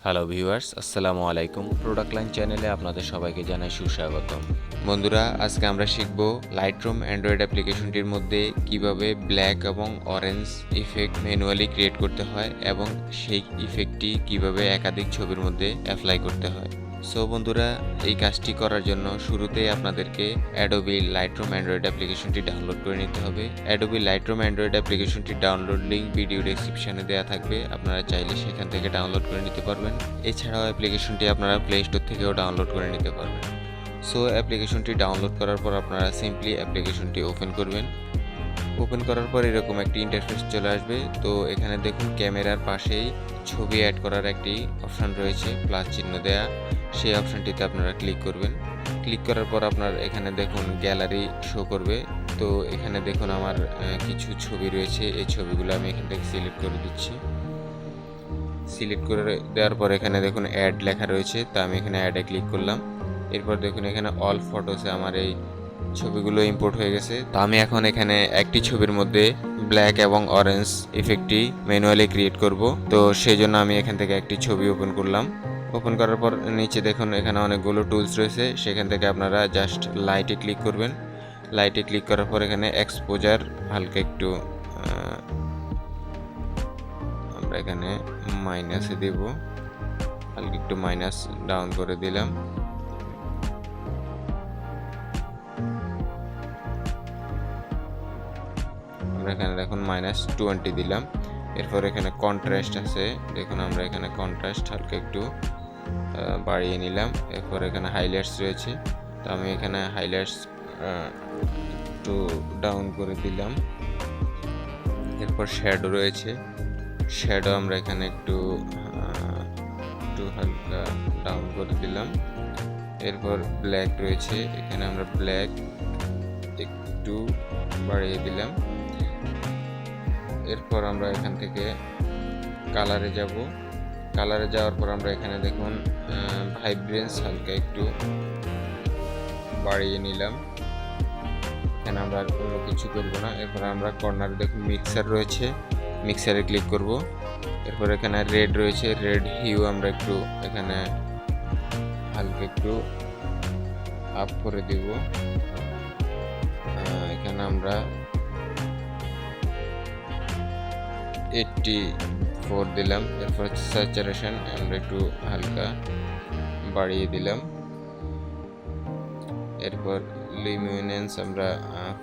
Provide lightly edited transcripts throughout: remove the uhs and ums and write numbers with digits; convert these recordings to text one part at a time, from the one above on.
Hello viewers, আসসালামু আলাইকুম। Product line চ্যানেলে আপনাদের সবাইকে জানাই সুস্বাগতম। বন্ধুরা, আজকে আমরা শিখব লাইটরুম অ্যান্ড্রয়েড অ্যাপ্লিকেশনটির মধ্যে কিভাবে ব্ল্যাক এবং অরেঞ্জ ইফেক্ট ম্যানুয়ালি ক্রিয়েট করতে হয় এবং সেই ইফেক্টটি কিভাবে একাধিক ছবির মধ্যে অ্যাপ্লাই করতে হয়। সো বন্ধুরা, এই কাজটি করার জন্য শুরুতেই আপনাদেরকে Adobe Lightroom অ্যান্ড্রয়েড অ্যাপ্লিকেশনটি ডাউনলোড করে নিতে হবে। Adobe Lightroom অ্যান্ড্রয়েড অ্যাপ্লিকেশনটির ডাউনলোড লিঙ্ক ভিডিও ডেসক্রিপশনে দেওয়া থাকবে, আপনারা চাইলে সেখান থেকে ডাউনলোড করে নিতে পারবেন। এছাড়াও অ্যাপ্লিকেশনটি আপনারা প্লে স্টোর থেকেও ডাউনলোড করে নিতে পারবেন। সো অ্যাপ্লিকেশনটি ডাউনলোড করার পর আপনারা সিম্পলি অ্যাপ্লিকেশনটি ওপেন করবেন। ওপেন করার পর এরকম একটি ইন্টারফেস চলে আসবে। তো এখানে দেখুন ক্যামেরার পাশেই ছবি অ্যাড করার একটি অপশান রয়েছে, প্লাস চিহ্ন দেয়া। সেই অপশানটিতে আপনারা ক্লিক করবেন। ক্লিক করার পর আপনার এখানে দেখুন গ্যালারি শো করবে। তো এখানে দেখুন আমার কিছু ছবি রয়েছে, এই ছবিগুলো আমি এখান থেকে সিলেক্ট করে দিচ্ছি। সিলেক্ট করে দেওয়ার পর এখানে দেখুন অ্যাড লেখা রয়েছে, তো আমি এখানে অ্যাডে ক্লিক করলাম। এরপর দেখুন এখানে অল ফটোসে আমার এই ছবিগুলো ইম্পোর্ট হয়ে গেছে। তো আমি এখন এখানে একটি ছবির মধ্যে ব্ল্যাক এবং অরেঞ্জ ইফেক্টটি ম্যানুয়ালি ক্রিয়েট করব। তো সেই জন্য আমি এখান থেকে একটি ছবি ওপেন করলাম। ওপেন করার পর নিচে দেখুন এখানে অনেকগুলো টুলস রয়েছে, সেখান থেকে আপনারা জাস্ট লাইটে ক্লিক করবেন। লাইটে ক্লিক করার পর এখানে এক্সপোজার হালকা একটু আমরা এখানে মাইনাসে দেব, হালকা একটু মাইনাস ডাউন করে দিলাম। আমরা এখানে দেখুন -20 দিলাম। এরপর এখানে কন্ট্রাস্ট আছে, দেখুন আমরা এখানে কন্ট্রাস্ট হালকা একটু বাড়িয়ে নিলাম। এরপর এখানে হাইলাইটস রয়েছে, তো আমি এখানে হাইলাইটস একটু ডাউন করে দিলাম। এরপর শ্যাডো রয়েছে, শ্যাডো আমরা এখানে একটু হালকা ডাউন করে দিলাম। এরপর ব্ল্যাক রয়েছে, এখানে আমরা ব্ল্যাক একটু বাড়িয়ে দিলাম। এরপর আমরা এখান থেকে কালারে যাব। কালারে যাওয়ার পর আমরা এখানে দেখুন ভাইব্রেন্স হালকা একটু বাড়িয়ে নিলাম। এখানে আমরা আর কোনো কিছু করব না। এরপর আমরা কর্নারে দেখুন মিক্সার রয়েছে, মিক্সারে ক্লিক করব। এরপর এখানে রেড রয়েছে, রেড হিউ আমরা একটু এখানে হালকা একটু আপ করে দিব। এখানে আমরা 84 দিলাম। এরপর স্যাচুরেশন আমরা একটু হালকা বাড়িয়ে দিলাম। এরপর লিমিনেন্স আমরা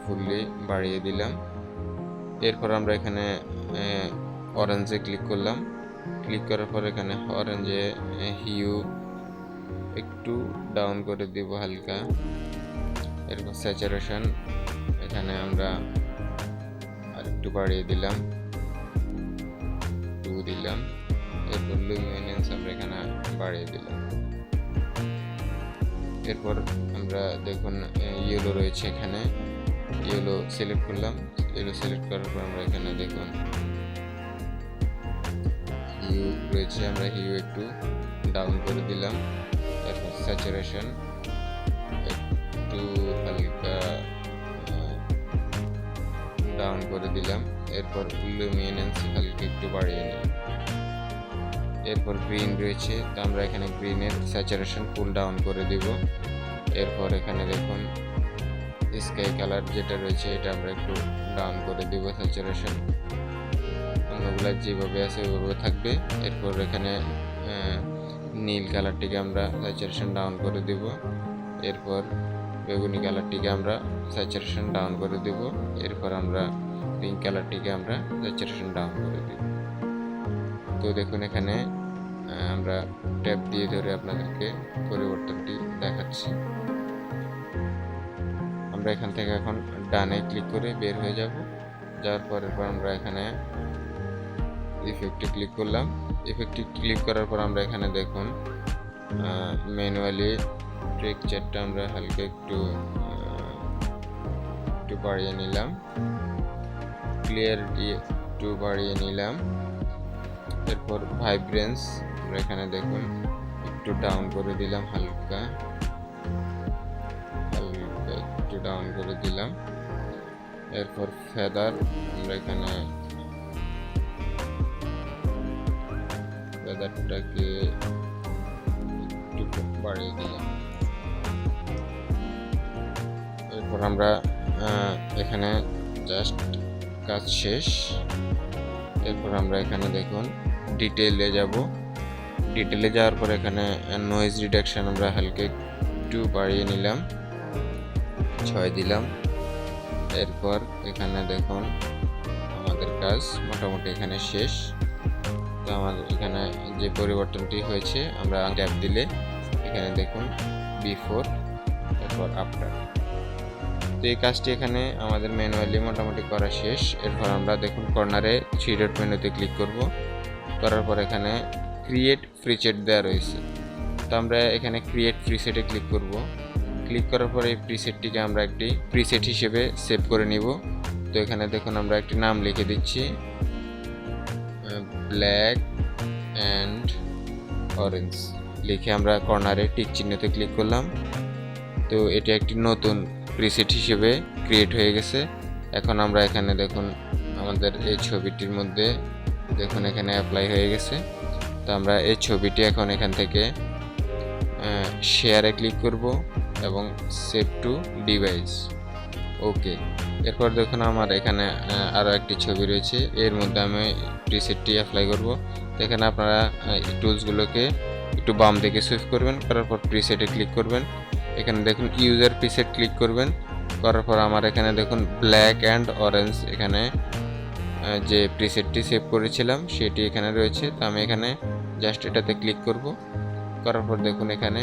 ফুললি বাড়িয়ে দিলাম। এরপর আমরা এখানে অরেঞ্জে ক্লিক করলাম। ক্লিক করার পর এখানে অরেঞ্জে হিউ একটু ডাউন করে দিব হালকা। এরপর স্যাচুরেশন এখানে আমরা আরেকটু বাড়িয়ে দিলাম, 2 দিলাম। এরপর লুমিনেন্স আমরা এখানে বাড়িয়ে দিলাম। এরপর আমরা দেখুন ইয়েলো রয়েছে, এখানে ইয়েলো সিলেক্ট করলাম। ইয়েলো সিলেক্ট করার পর আমরা এখানে দেখুন হিউ রয়েছে, আমরা হিউ একটু ডাউন করে দিলাম। এরপর স্যাচুরেশন একটু হালকা ডাউন করে দিলাম। এরপর লুমিনেন্স হালকা একটু বাড়িয়ে নিলাম। এরপর গ্রিন রয়েছে, তো আমরা এখানে গ্রিনের স্যাচুরেশন ফুল ডাউন করে দিব। এরপর এখানে দেখুন স্কাই কালার যেটা রয়েছে এটা আমরা একটু ডাউন করে দিব স্যাচুরেশন, অন্যগুলো যেভাবে আছে ওইভাবে থাকবে। এরপর এখানে নীল কালারটিকে আমরা স্যাচুরেশন ডাউন করে দিব। এরপর বেগুনি কালারটিকে আমরা স্যাচুরেশন ডাউন করে দিব। এরপর আমরা পিঙ্ক কালারটিকে আমরা স্যাচুরেশন ডাউন করে দিব। তো দেখুন এখানে আমরা ট্যাব দিয়ে ধরে আপনাদেরকে পরিবর্তনটি দেখাচ্ছি। আমরা এখান থেকে এখন ডানে ক্লিক করে বের হয়ে যাব। যাওয়ার পরের পর আমরা এখানে ইফেক্টে ক্লিক করলাম। ইফেক্টে ক্লিক করার পর আমরা এখানে দেখুন ম্যানুয়ালি টেক্সচারটা আমরা হালকা একটু বাড়িয়ে নিলাম, ক্লিয়ারিটি একটু বাড়িয়ে নিলাম। এরপর ভাইব্রেন্স আমরা এখানে দেখুন একটু ডাউন করে দিলাম, হালকা একটু ডাউন করে দিলাম। এরপর ফেদার আমরা এখানে ফেদারটাকে একটু বাড়িয়ে দিলাম। এরপর আমরা এখানে জাস্ট কাজ শেষ। এরপর আমরা এখানে দেখুন ডিটেইলে যাব। ডিটেইলে যাওয়ার পর এখানে নয়েজ রিডাকশন আমরা হালকা একটু বাড়িয়ে নিলাম, 6 দিলাম। এরপর এখানে দেখুন আমাদের কাজ মোটামুটি এখানে শেষ। তো আমাদের এখানে যে পরিবর্তনটি হয়েছে আমরা ট্যাপ দিলে এখানে দেখুন বিফোর, এরপর আফটার। তো এই কাজটি এখানে আমাদের ম্যানুয়ালি মোটামুটি করা শেষ। এরপর আমরা দেখুন কর্নারে 3 ডট মেনুতে ক্লিক করব। করার পর এখানে ক্রিয়েট প্রিসেট দেওয়া রয়েছে। তো আমরা এখানে ক্রিয়েট প্রিসেটে ক্লিক করব। ক্লিক করার পরে এই প্রিসেটটিকে আমরা একটি প্রিসেট হিসেবে সেভ করে নিব। তো এখানে দেখুন আমরা একটি নাম লিখে দিচ্ছি, ব্ল্যাক অ্যান্ড অরেঞ্জ লিখে আমরা কর্নারে টিক চিহ্নতে ক্লিক করলাম। তো এটি একটি নতুন প্রিসেট হিসেবে ক্রিয়েট হয়ে গেছে। এখন আমরা এখানে দেখুন আমাদের এই ছবিটির মধ্যে দেখুন এখানে অ্যাপ্লাই হয়ে গেছে। তো আমরা এই ছবিটি এখন এখান থেকে শেয়ারে ক্লিক করব এবং সেভ টু ডিভাইস, ওকে। এরপর দেখুন আমার এখানে আরও একটি ছবি রয়েছে, এর মধ্যে আমি প্রিসেটটি অ্যাপ্লাই করব। এখানে আপনারা টুলসগুলোকে একটু বাম দিকে সুইপ করবেন, করার পর প্রিসেটে ক্লিক করবেন। এখানে দেখুন ইউজার প্রিসেট ক্লিক করবেন। করার পর আমার এখানে দেখুন ব্ল্যাক অ্যান্ড অরেঞ্জ এখানে যে প্রিসেটটি সেভ করেছিলাম সেটি এখানে রয়েছে। তো আমি এখানে জাস্ট এটাতে ক্লিক করব। করার পর দেখুন এখানে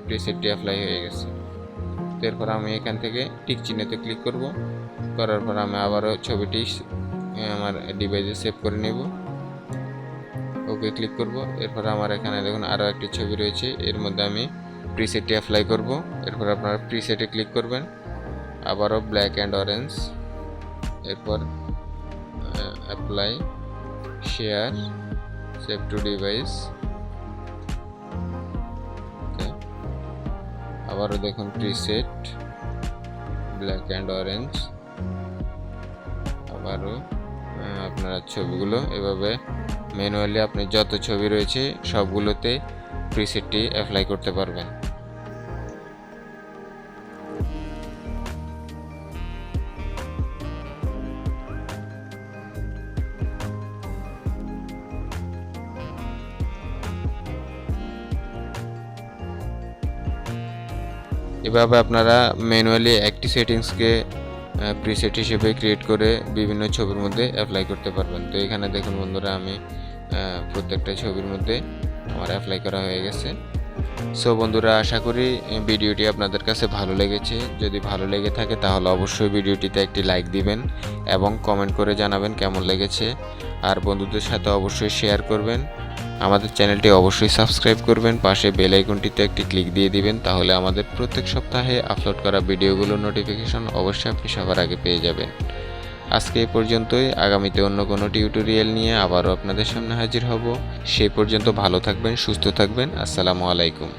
প্রিসেটটি অ্যাপ্লাই হয়ে গেছে। এরপর আমি এখান থেকে টিক চিহ্নতে ক্লিক করব। করার পর আমি আবারও ছবিটি আমার ডিভাইসে সেভ করে নেব, ওকে ক্লিক করব। এরপর আমার এখানে দেখুন আরও একটি ছবি রয়েছে, এর মধ্যে আমি প্রিসেটটি অ্যাপ্লাই করব। এরপর আপনারা প্রিসেটে ক্লিক করবেন, আবারও ব্ল্যাক অ্যান্ড অরেঞ্জ, এরপর apply, share, save to device, okay. আবারও দেখুন প্রিসেট ব্ল্যাক অ্যান্ড অরেঞ্জ, আবারও আপনারা ছবিগুলো এভাবে ম্যানুয়ালি আপনি যত ছবি রয়েছে সবগুলোতে প্রিসেটটি অ্যাপ্লাই করতে পারবেন। এভাবে আপনারা ম্যানুয়ালি একটি সেটিংসকে প্রিসেট হিসেবে ক্রিয়েট করে বিভিন্ন ছবির মধ্যে অ্যাপ্লাই করতে পারবেন। তো এখানে দেখুন বন্ধুরা আমি প্রত্যেকটা ছবির মধ্যে আমার অ্যাপ্লাই করা হয়ে গেছে। সো বন্ধুরা, আশা করি ভিডিওটি আপনাদের কাছে ভালো লেগেছে। যদি ভালো লেগে থাকে তাহলে অবশ্যই ভিডিওটিতে একটি লাইক দিবেন এবং কমেন্ট করে জানাবেন কেমন লেগেছে। আর বন্ধুদের সাথে অবশ্যই শেয়ার করবেন। আমাদের চ্যানেলটি অবশ্যই সাবস্ক্রাইব করবেন, পাশে বেল আইকনটিতে একটি ক্লিক দিয়ে দিবেন, তাহলে আমাদের প্রত্যেক সপ্তাহে আপলোড করা ভিডিওগুলোর নোটিফিকেশন অবশ্যই আপনি সবার আগে পেয়ে যাবেন। আজকে এই পর্যন্তই। আগামীতে অন্য কোনো টিউটোরিয়াল নিয়ে আবারও আপনাদের সামনে হাজির হব। সেই পর্যন্ত ভালো থাকবেন, সুস্থ থাকবেন। আসসালামু আলাইকুম।